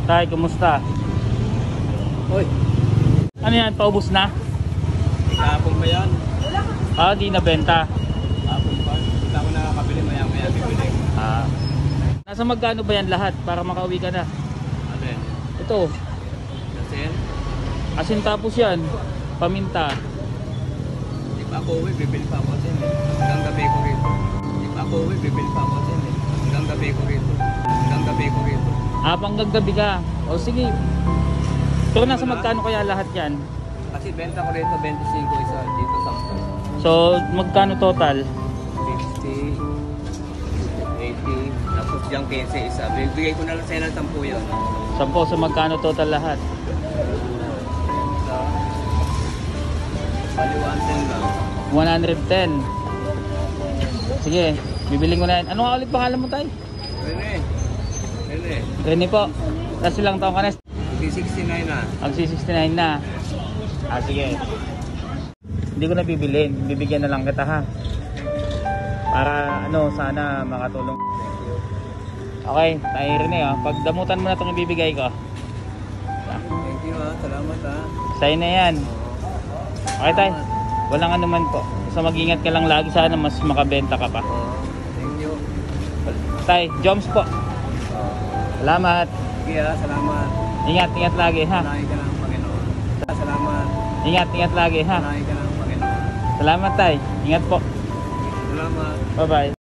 Tay, kumusta? Hoy, Ano yan, paubos na? kahapon ba yan? Ah, di nabenta. Kahapon pa. Hindi ako nakakabili, maya-maya bibili. Ah. Nasa magkano ba yan lahat para makauwi ka na? Ano yan? Ito, Kasi asin tapos yan, paminta. hindi pa ako uwi, bibili pa ako din eh. Hanggang gabi ko rito. Hindi pa ako uwi, bibili pa ako din eh. Hanggang gabi ko rito. Hanggang gabi ko rito. Ah, panggang gabi ka. O sige. Pero nasa magkano kaya lahat yan? Kasi benta ko rito 25 isa, dito 10. So, magkano total? 50, 80, tapos diyang 15 isa. Bibigay ko na lang sa'yo ng 10 yun. 10, so magkano total lahat? Sa paliwansin lang. 110. Sige, bibiling ko na yan. Ano nga ulit pangalan mo, Tay? Rene. Rene. Rene po. Tapos ilang taong ka na? 69 na. Magsi-69 na. Ah, sige. Hindi ko na bibilin. Bibigyan na lang kita, ha? Para, sana makatulong. Okay, tayo rin eh, ha? Pagdamutan mo na itong ibibigay ko. Thank you ha. Salamat ha. Sa'yo na yan. Okay, Tay. Walang anuman po. So, mag-ingat ka lang lagi. Sana mas makabenta ka pa. Thank you. Tay, Joms po. Salamat. Sige ha. Salamat. Ingat lagi, ha? Panahin ka ng Panginoon. Salamat. Ingat lagi, ha? Panahin ka ng Panginoon. Salamat, Tay. Ingat po. Salamat. Bye-bye.